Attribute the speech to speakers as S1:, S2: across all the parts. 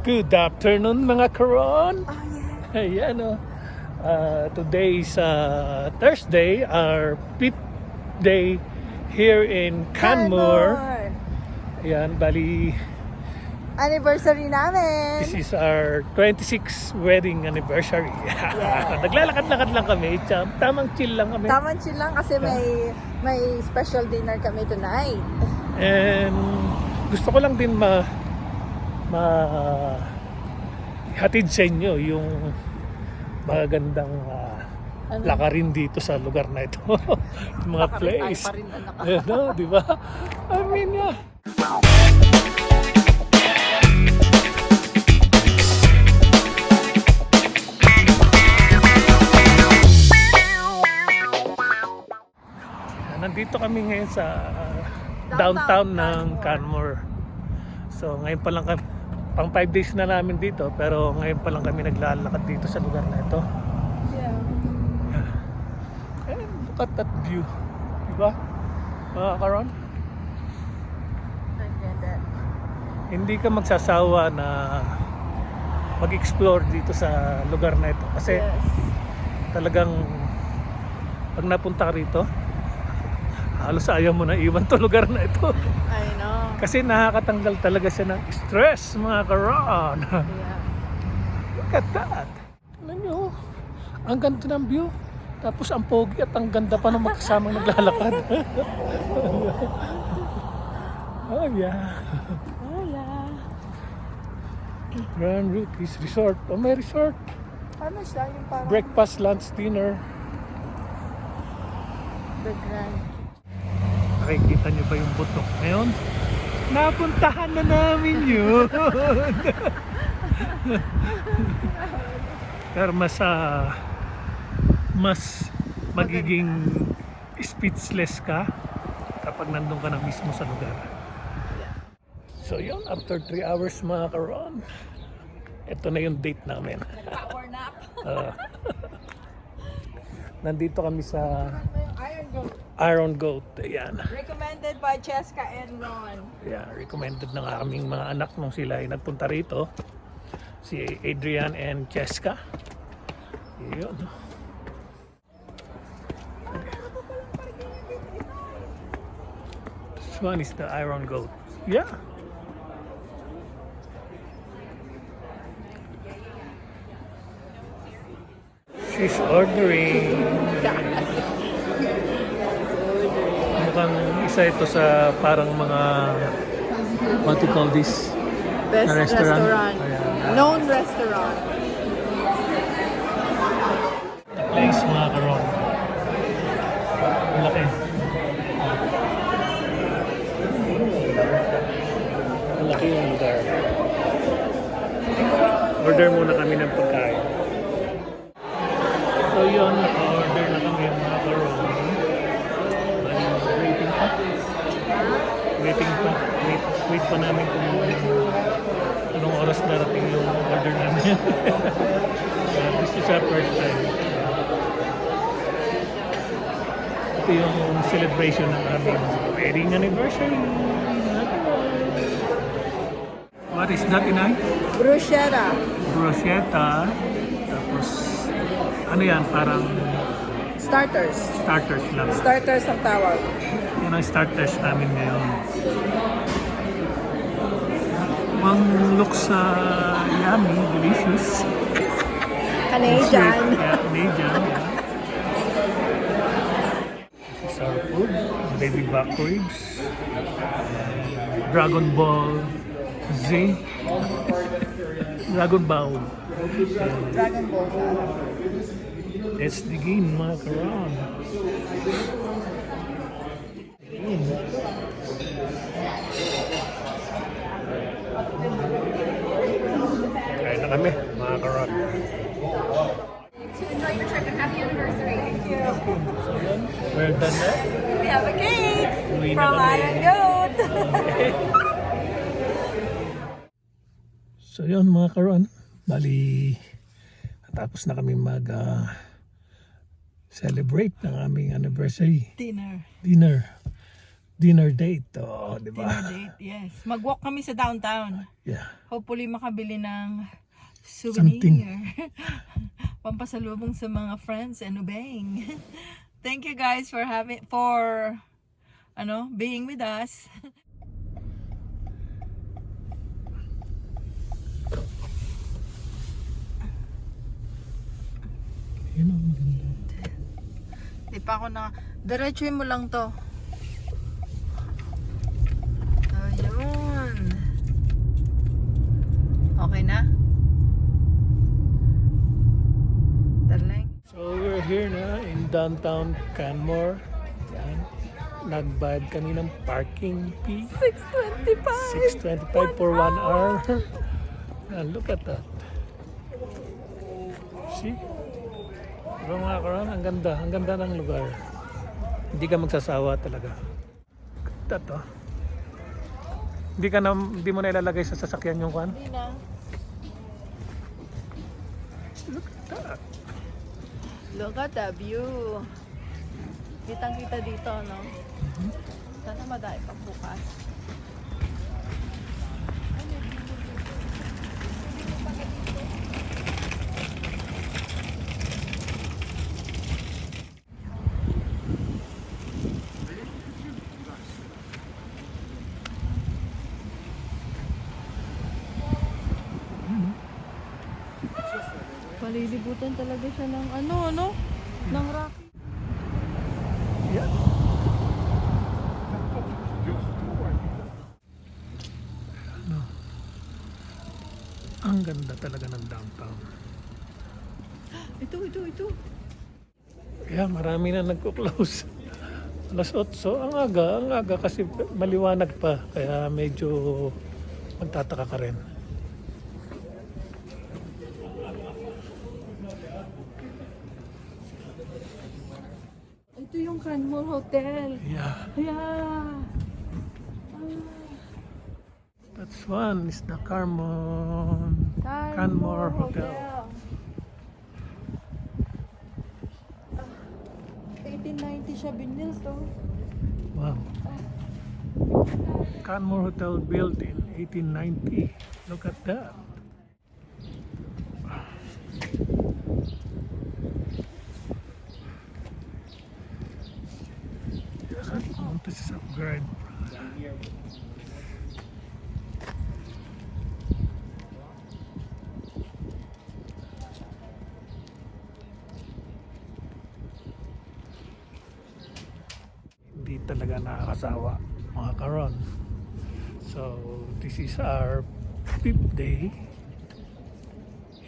S1: Good afternoon mga karon.
S2: Oh, yeah.
S1: Ayan o. Today is Thursday, our 5th day here in Canmore. Ayan, bali
S2: Anniversary namin.
S1: this is our 26th wedding anniversary.
S2: Yeah.
S1: Naglalakad-lakad lang kami. Tamang chill lang kami.
S2: Tamang chill lang kasi may special dinner kami tonight.
S1: And gusto ko lang din hatid sa inyo yung magagandang lakarin dito sa lugar na ito. Yung mga place. Ano, di ba? I mean, yeah. Nandito kami ngayon sa downtown ng Canmore. So ngayon pa lang kami, pang 5 days na namin dito, pero ngayon pa lang kami naglalakad dito sa lugar na ito.
S2: Yeah.
S1: And look at that view. Diba? Mga karon?
S2: Ang ganda.
S1: Hindi ka magsasawa na mag-explore dito sa lugar na ito. Kasi
S2: Yes.
S1: talagang pag napunta ka rito, halos ayaw mo na iwan to lugar na ito.
S2: I know.
S1: Kasi nakakatanggal talaga siya ng stress, mga karon.
S2: Yeah.
S1: Look at that. Tignan nyo, ang ganda ng view. Tapos ang pogi at ang ganda pa ng magkasamang naglalakad. Oh yeah.
S2: Oh, yeah.
S1: Grand Rookies Resort. Oh, may resort.
S2: Ano siya? Yung parang
S1: Breakfast, lunch, dinner.
S2: the grand.
S1: Nakikita nyo ba yung butok ngayon? Napuntahan na namin yun. Pero mas magiging speechless ka kapag nandun ka na mismo sa lugar. So yun, after 3 hours mga karon, ito na yung date namin.
S2: Power nap.
S1: Nandito kami sa
S2: Iron Goat.
S1: Iron Goat. Ayan.
S2: Recommended by Cheska and Ron.
S1: Yeah, recommended ng aming mga anak nung sila ay nagpunta rito. Si Adrian and Cheska. Yun. This one is the Iron Goat. Yeah. She's ordering. Mukhang isa ito sa parang mga what you call this?
S2: Best
S1: Na restaurant.
S2: restaurant.
S1: Ayan.
S2: Known restaurant.
S1: Place mga karon. Ang laki. Ang laki yung lugar. Order muna kami ng pagkain. So yun, naka-order na kami ng mga karon. Waiting pa. Waiting pa. Wait pa namin kung anong oras darating yung order namin. This is our first time. Ito yung celebration ng aming wedding anniversary. What is that, Inay?
S2: Bruschetta.
S1: Bruschetta. Tapos, ano yan? Parang
S2: Starters.
S1: starters lang.
S2: Starters ang tawag.
S1: Yan ang starters namin ngayon. Ang looks yummy, delicious.
S2: Canadian.
S1: Yeah, Canadian. Yeah. This is our food. Baby back ribs. Dragon Ball Z. Dragon Ball.
S2: Dragon Ball.
S1: Let's begin, mga karon. Kain na kami, mga karon.
S3: To enjoy your trip and happy anniversary. Thank you.
S1: So yun, we're done na.
S2: We have a cake
S1: Uwi na
S2: from
S1: kami.
S2: Iron Goat.
S1: Okay. So yun mga karon, bali tapos na kami celebrate ng aming anniversary
S2: Dinner.
S1: dinner. dinner date. Oh, di ba?
S2: Dinner date, yes. Mag-walk kami sa downtown.
S1: Yeah.
S2: Hopefully makabili ng
S1: Something.
S2: souvenir. Pampasalubong sa mga friends and ubeng. Thank you guys for being with us.
S1: Yun ang maganda.
S2: Di pa ako na... Diretsuhin mo lang to. Ayun. Okay na? Darling.
S1: So we're here na in downtown Canmore. Yan. Nagbayad kami ng parking fee.
S2: 6.25.
S1: 6.25 for 1 hour. And look at that. See? Diba mga karon? Ang ganda ng lugar. Hindi ka magsasawa talaga. Ganda to. Hindi mo na ilalagay sa sasakyan yung kwan?
S2: Hindi na.
S1: Look at that.
S2: Look at the view. Kitang-kita dito, no? Sana madai pang bukas. Palilibutan talaga siya ng ng rocky.
S1: Yeah. Ano? Ang ganda talaga ng downtown.
S2: Ito.
S1: Yeah, marami na nagko-close. Alas 8. Ang aga kasi maliwanag pa. Kaya medyo magtataka ka rin.
S2: Ito yung Canmore Hotel.
S1: Yeah.
S2: Yeah.
S1: That's one is the Canmore Hotel.
S2: 1890 siya binyas to.
S1: Wow. Canmore Hotel built in 1890. Look at that. This is upgrade. Hindi talaga nakakasawa mga karon. So this is our 5th day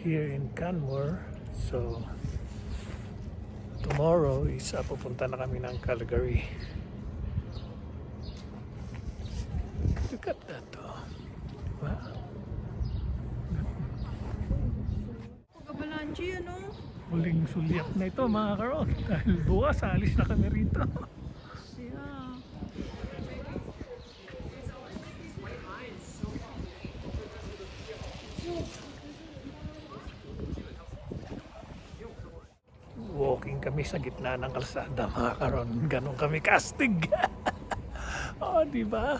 S1: here in Canmore. So tomorrow is pupunta na kami ng Calgary. Look at that, oh. Diba?
S2: Kabalanchi,
S1: Huling sulyap na ito mga karon. Dahil bukas alis na kami rito.
S2: Yeah.
S1: Walking kami sa gitna ng kalsada mga karon. Ganon kami kastig. Oh, di ba?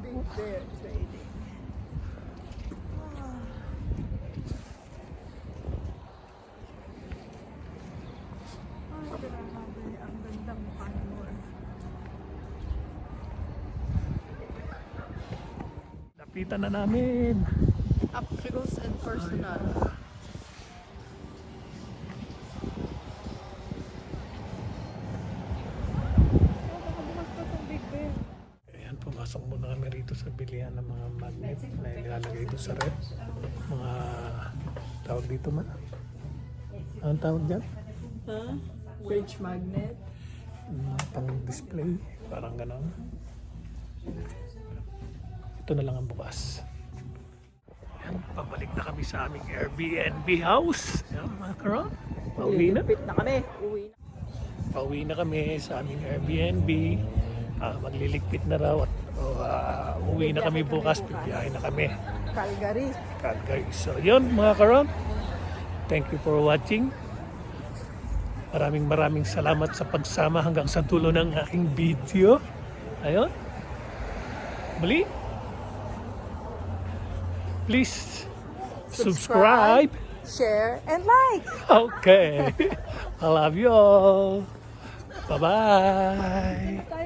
S2: Big Bear Trading. Grabe, ang gandang Canmore.
S1: Lapitan na namin.
S2: Up close and personal.
S1: Ayan, pumasok muna kami rito sa bilihan ng mga magnet na ilalagay ito sa rep. Mga tawag dito man. Anong tawag dyan?
S2: Huh? Fridge magnet.
S1: Mga pang-display. Parang ganon. Ito na lang ang bukas. Ayan, pabalik na kami sa aming Airbnb house. Ayan, mga karon. Pauwi na.
S2: Lipit na kami. Uwi na.
S1: Pauwi na kami sa aming Airbnb. Magliligpit na raw at uwi na kami bukas. Bibiyahe na kami.
S2: Calgary.
S1: Calgary. So yun mga karon. Thank you for watching. Maraming salamat sa pagsama hanggang sa dulo ng aking video. Ayun. Muli. Please subscribe.
S2: share, and like.
S1: Okay. I love you all. Bye-bye.